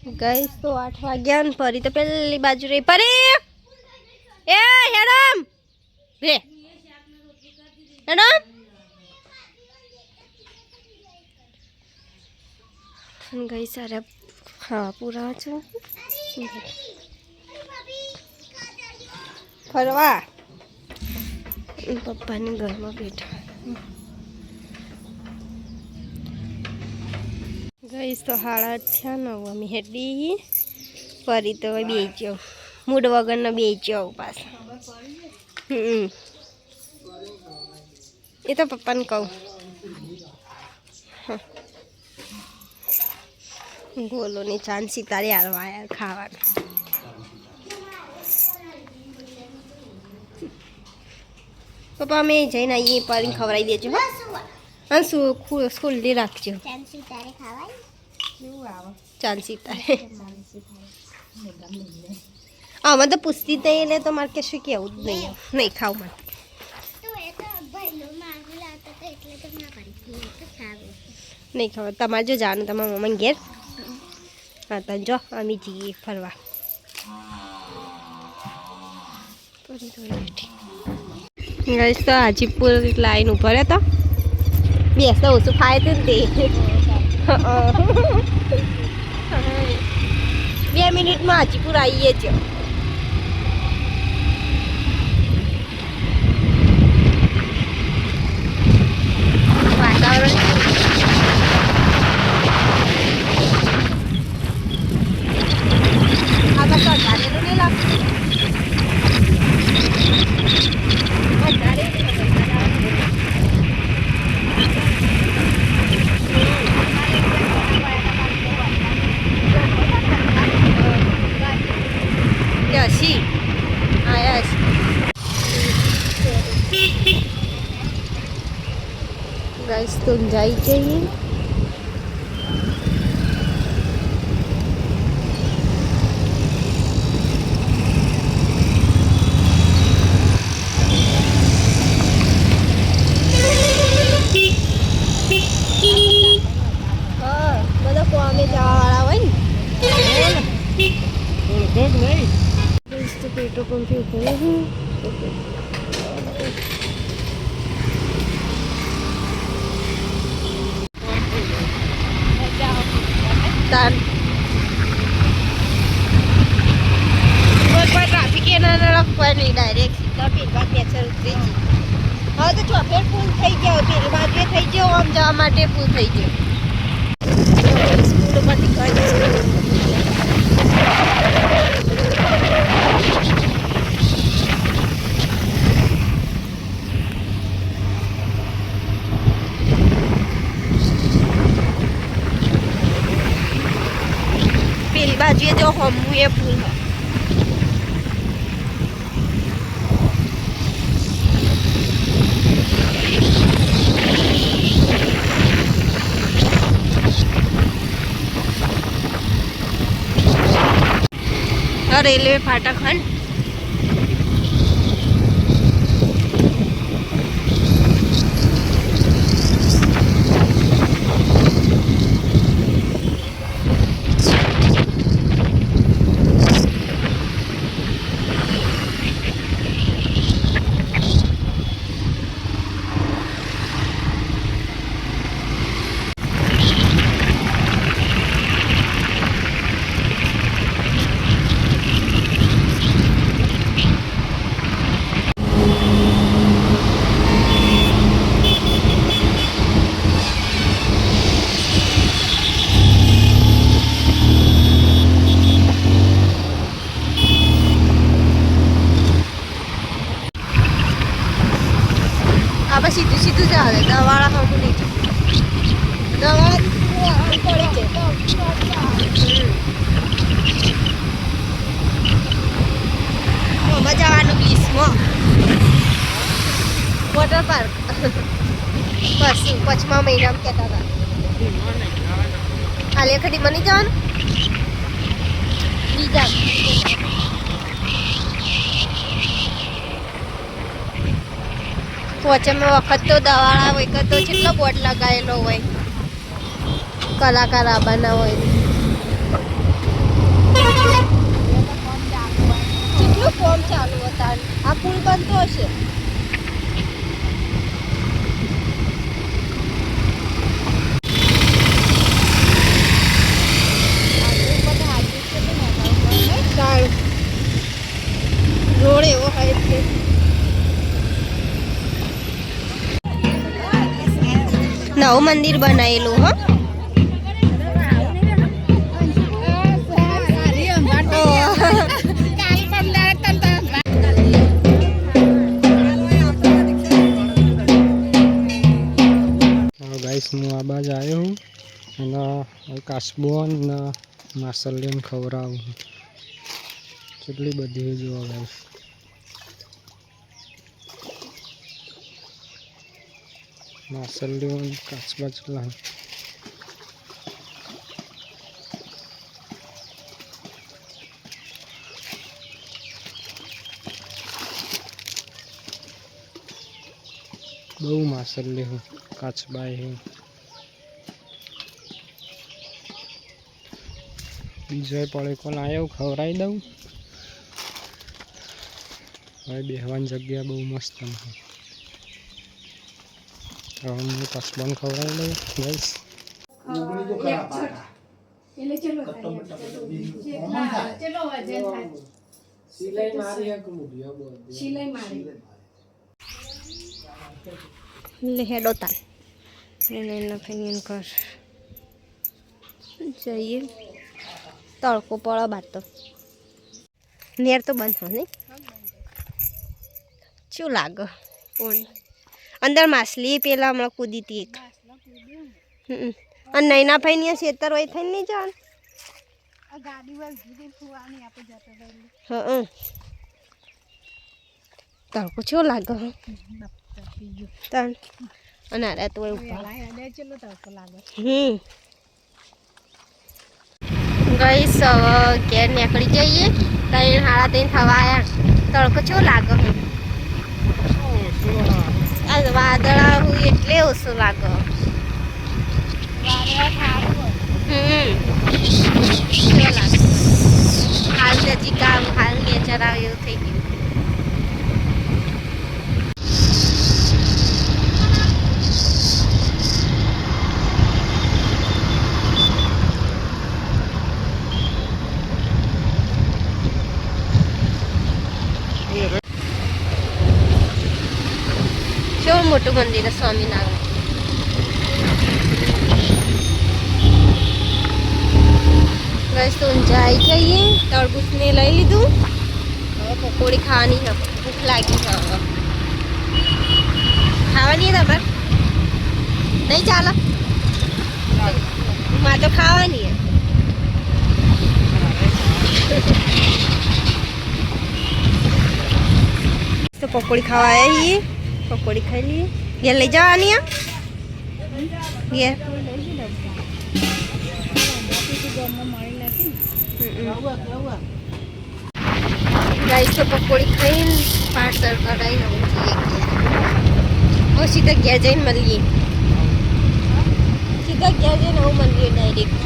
Guys તો 8 વાગ્યા ને પરી તો પેલી બાજુ રહી પરી એ હેડમ રે હેડમ ગઈ સારા હા પૂરા છો ફરવા પપ્પાની ઘરમાં બેઠા ગઈશ તો 8:30 ને અમે હેડી ફરી તો બેચ્યો મૂડ વગરનો બેચ્યો પાછા એ તો પપ્પાને કહું ગોલોની ચાંસી તારે હાલવા ખાવાનું પપ્પા અમે જઈને આવીએ પરીને ખવડાવી દેજો હા શું સ્કૂલથી રાખજો ચાંસી તારે આમાં તો પૂછતી તઈ એટલે તો મારે કશું કેવું જ નહીં ખાવ મને નહીં ખબર તમારે જો જાનું તમારા મમ્માને ઘેર હા તો જો અમે જઈએ ફરવા ગઈશ તો હાજીપુર લાઈન ઉપર હતો બેસ તો ઓછું ખાય તો ને તે 2 મિનિટમાં હાજીપુર આવીએ જ વાતાવરણ નહીં લાગતું યશી હા યશ ગાઈસ તો જાય જઈએ બધા કોમે જવાવાળા હોય ને तो पेट्रोल पंप पे उतरे हैं ट्राफिक नहीं डायरेक्ट सीधा पेड़ बाग नेचर उतरे हाँ तो ચોફેર ફૂલ થઈ ગયો પેલી બાજુ થઈ ગયો આમ જવા માટે ફૂલ થઈ ગયો સ્કૂલ પરથી પેલી બાજુએ જો હમું એ ફૂલ रेलवे फाटक खंड सीधू सीधू जा रहे दवाड़ा हम नहीं मजा बीच में वॉटर पार्क बस 5मा महीना में कहता था हाल खड़ी मनी जान बीजा વચ્ચેમાં વખત તો દવાળા વખત તો કેટલો બોર્ડ લગાવેલો હોય કલાકાર આવવાના હોય નવું મંદિર બનાવેલું હો. ગાઈસ હું આ બાજુ આવ્યો હું અને કાચબો ને માસલિયન ખવડાવું કેટલી બધી જોવા ગાઈસ. માસલિયન કાચબા ચલા બહુ માસલી હું કાચબા હું બીજો પડે કોણ આવ્યો ખવડાવી દઉં. હવે બેહવાની જગ્યા બહુ મસ્ત છે. હવે હું કાચબાને ખવડાવી દઉં ગાઈસ. લે હેડો તાલ કર જઈએ. તડકો પડો બાર તો નેર તો બંધ હોય નહીં. શું લાગે પોણી અંદર માછલી પેલા હમણાં કૂદી હતી એક. અને નૈના ભાઈ ની ખેતર હોય થઈને નહીં જવાનું. હા તડકો શું લાગે તણ અને અરે તો ગઈસ ઘેર નીકળી જઈએ. 3 સાડા 3 થવા આવ્યા. તડકો શું લાગે વાદળા હોય એટલે ઓછું લાગે. શું લાગે હાલ નજીક આવ હાલ નેચર આવે એવું થઈ ગયું. કેવું મોટું મંદિર છે સ્વામિનારાયણ. બસ તો જાય જઈએ. તરબૂચ ને લઈ લીધું. હવે પકોડી ખાવાની છે. ભૂખ લાગી છે હવે ખાવાની તમારે નહીં ચાલો માં તો ખાવાની તો પકોડી ખાવા આવ્યા છીએ. પકોડી ખાઈ લઈએ. ઘેર લઈ જવાની ઘેર ગાઈસ તો પકોડી ખાઈને પાર્સલ કરાવીને હવે સીધા ઘેર જઈને મળીએ. સીધા ઘેર જઈને આવું મળીએ ડાયરેક્ટ.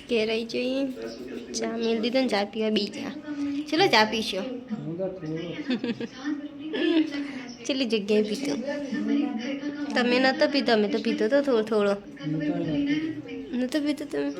ઘેર આવી જઈએ. ચા મેળ દીધો ને ચા પીવા બીજા. ચલો ચા પીશો. ચેલી જગ્યાએ પીતો તમે નતો પીતો. અમે તો પીતો તો થોડો થોડો નતો પીતો તમે.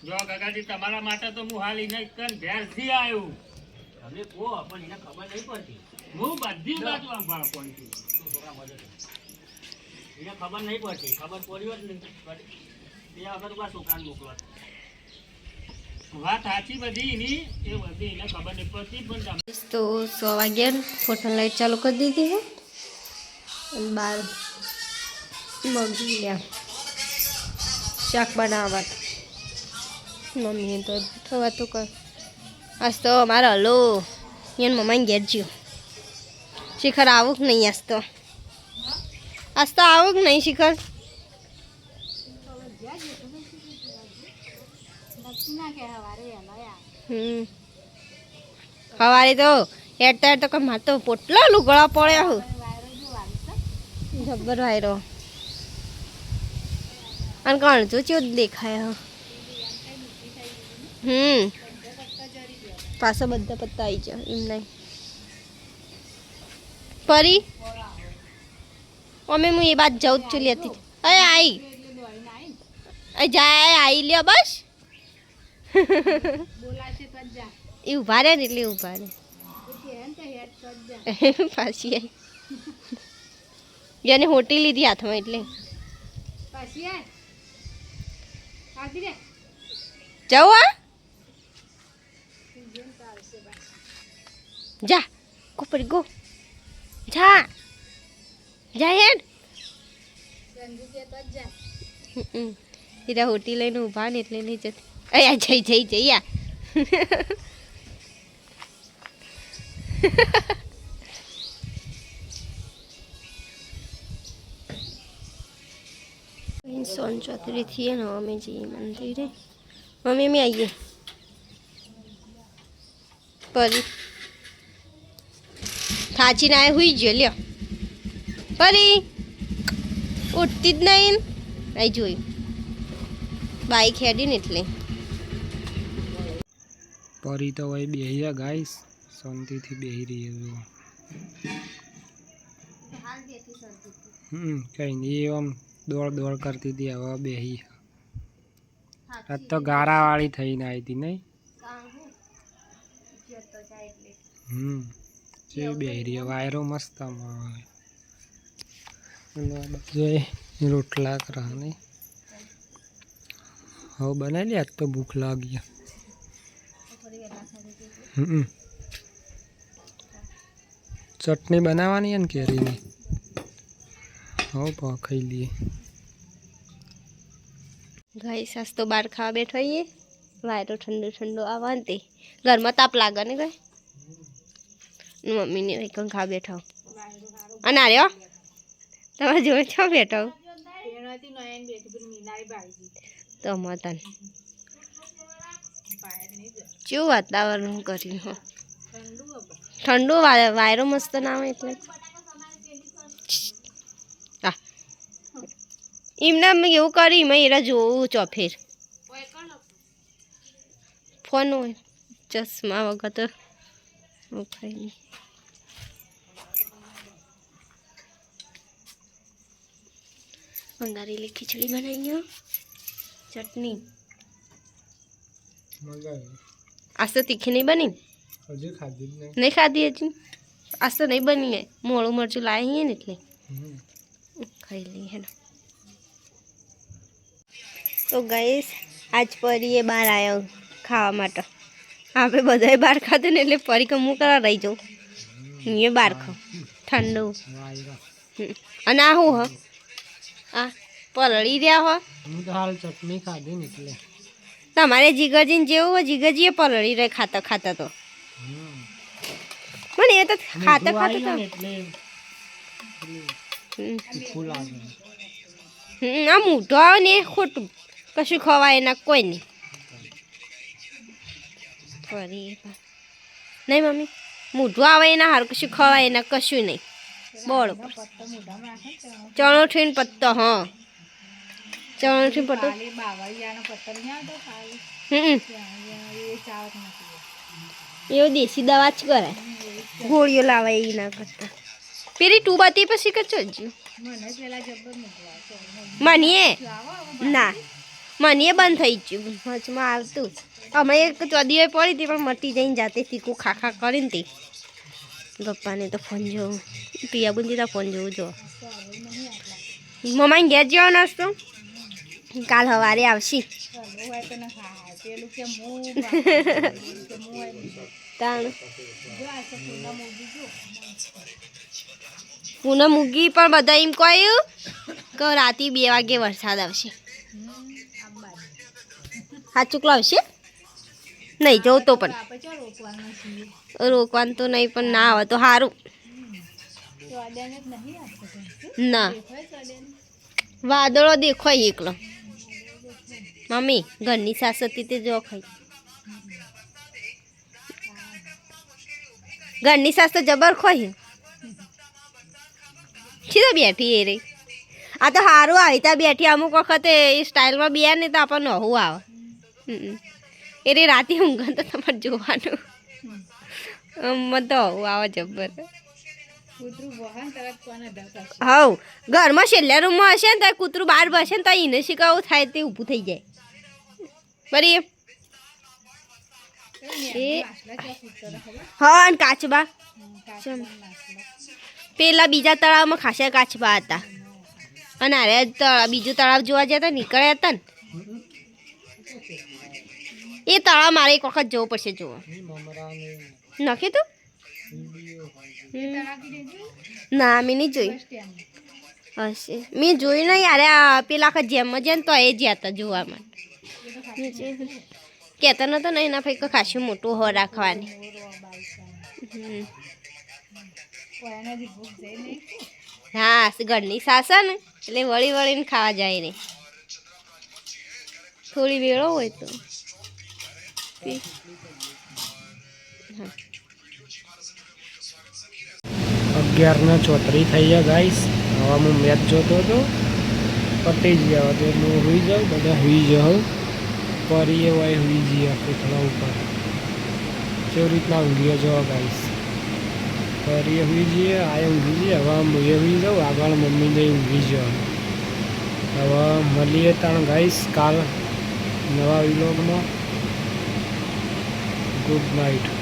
જો કાકાજી તમારા માટે તો હું હાલ એને ઘેરથી આવ્યું. તમે કહો પણ એને ખબર નહીં પડતી. હું બધી બાજુ આંભાળ પડી એને ખબર નહીં પડતી. ખબર પડી હોત ને બે વખત છોકરાને મોકલવા વાત સાચી બધી એની એ બધી એને ખબર નહીં પડતી. પણ તો 100 વાગ્યા ફોટો લાઈટ ચાલુ કરી દીધી છે. અને બાર મગી લ્યા શાક બનાવવા મમ્મીએ તો થવા તો કર. આજ તો મારા હલો એને મમ્માને ઘેર જ્યો. શિખર આવું કે નહીં આજ તો આવું કે નહીં શિખર. સવારે તો હેડતા હેડતા કઈ મારે તો પોટલા લુગડા પડ્યા હું જબ્બર વાયરો. અને કોણ જો ચો દેખાય પાછા બધા પત્તા આવી જાય એમ નહીં. પરી અમે હું એ બાદ જાઉં જ છું લેતી. અરે આઈ જાય આઈ લ્યો બસ એ ઉભા રહે ને એટલે ઉભા રહે પાછી આવી જેને હોટી લીધી હાથમાં એટલે જાઉં આ જા ગો પડી ગો જા જા હેડ હીરા હોટી લઈને ઊભા ને એટલે નહીં જતી અયા જઈ યા સોન ચોતરી થઈએ ને અમે જઈએ મંદિરે મમ્મી અમે આવીએ પરી થાચીને આય હુઈ ગયો લ્યો પરી ઉઠતી જ નહીં અહીં જોયું બાઈક હેડી ને એટલે પરી તો હોય બેહી રહ્યા ગાઈસ શાંતિથી બેહી રહી કઈ નહીં આમ દોડ કરતી હતી હવે બેહી આજ તો ગારાવાળી થઈને આવી હતી નહીં જે બેહી રહી વાયરો મસ્ત રોટલા કરા નહીં હવે બનાવી લે આજ તો ભૂખ લાગી ચટણી બનાવવાની ને કેરીની હવે ખાઈ લઈએ ગાઈ સાસ તો બહાર ખાવા બેઠો આવીએ વાયરો ઠંડો આવવા તે ઘરમાં તાપ લાગે ને ગઈ મમ્મીને કંઈ ખાવા બેઠો અને આર્યો તમે જોઈ છો બેઠો તો મતન કેવું વાતાવરણ કર્યું હો ઠંડુ વાયરો મસ્ત ના આવે એટલે હા એમને મેં એવું કરી મેં એરા જોવું ચોફેર ફોન હોય ચશ્મા વગર તો ખાઈ નહીં વંગારેલી ખીચડી બનાવી ગયો ચટણી આજ તો તીખી નહીં બની નહીં ખાધી હજી આજ તો નહીં બની હે મોળું મરચું લાવીએ ને એટલે ખાઈ લઈએ હેલો તો ગાઈસ આજ પરીએ બહાર આવ્યો ખાવા માટે આપણે બધાએ બહાર ખાધું ને એટલે પરી કમું કરવા રહી જાઉં એ બહાર ખાવ ઠંડુ અને આ શું હ આ પલળી રહ્યા હો હાલ ચટણી ખાધી ને એટલે તમારે જીગરજીને જેવું હોય જીગરજીએ પલળી રહે ખાતા તો મને એ તો ખાતા તો આ મોઢું આવે ને એ ખોટું કશું ખવાય એના કોઈ નહીં ફરી નહીં મમ્મી મોઢું આવે એના હારું કશું ખવાય એના કશું નહીં બોલો ચણોઠીનો પત્તો હા ચણોઠીનો પત્તો એવો દેશી દવા જ કરાય ગોળીઓ લાવાય એ ના કરતા પેલી ટુ બતી પછી કે ચલજો મનીએ ના મનીએ બંધ થઈ ગયું વચમાં આવતું અમે એક ચોદીએ પડી હતી પણ મટી જઈને જાતે તીખું ખાખા કરીને તે પપ્પાને તો ફોન જોવું પિયા બુંદી તો ફોન જોવું જો મમ્માને ઘેર જવાનો નાસ્તો કાલ સવારે આવશે પૂનમ મૂગી પણ બધા એમ કહ્યું કે રાતે 2 વાગે વરસાદ આવશે સાચું લાવશે નહીં જવું તો પણ રોકવાનું તો નહીં પણ ના આવે તો સારું ના વાદળો દેખાય એકલો મમ્મી ઘરની સાસ હતી તે જો ખાઈ ઘરની સાસ તો જબર ખોઈ સીધા બેઠી એ રહી આ તો સારું આવી ત્યાં બેઠી અમુક વખતે એ સ્ટાઇલમાં બે ને તો આપણને નવું આવે એ રે રાતે ઊંઘા તો તમારે જોવાનું મને તો આવું આવે જબ્બર હવ ઘરમાં છેલ્લા રૂમમાં હશે ને તો કૂતરું બહાર બસે ને તો એને શીખવું થાય તે ઊભું થઈ જાય બરી એ હા અને કાચબા પેલા બીજા તળાવમાં ખાસા કાચબા હતા અને અરે બીજું તળાવ જોવા જતા નીકળ્યા હતા ને એ તળાવ મારે એક વખત જવું પડશે જોવા નખે તું ના મેં નહીં જોઈ હશે મેં જોયું નહીં યાર આ પેલા આખા જેમમાં જાય ને તો એ જ્યાં હતા જોવા માટે કહેતા નતો ને એના ભાઈ ખાસું મોટું હો રાખવાની હા ઘરની સાસા ને એટલે વળી વળીને ખાવા જાય ને થોડી વેળો હોય તો 11:34 થઈ ગયા ગાઈસ હવે હું મેચ જોતો હતો પતી જ ગયા તો હું સુઈ જાઉં બધા સુઈ જાઉં પરીએ હોય સુઈ જઈએ પૂતળા ઉપર કેવી રીતના ઊંઘીએ જો ગાઈસ પરીએ સુઈ જઈએ આએ ઊંઘી જઈએ હવે હું એ સુઈ જાઉં આગળ મમ્મી જઈ ઊંઘી જાઉં હવે મળીએ તાણ ગાઈસ કાલ નવા વિલોગમાં ગુડ નાઇટ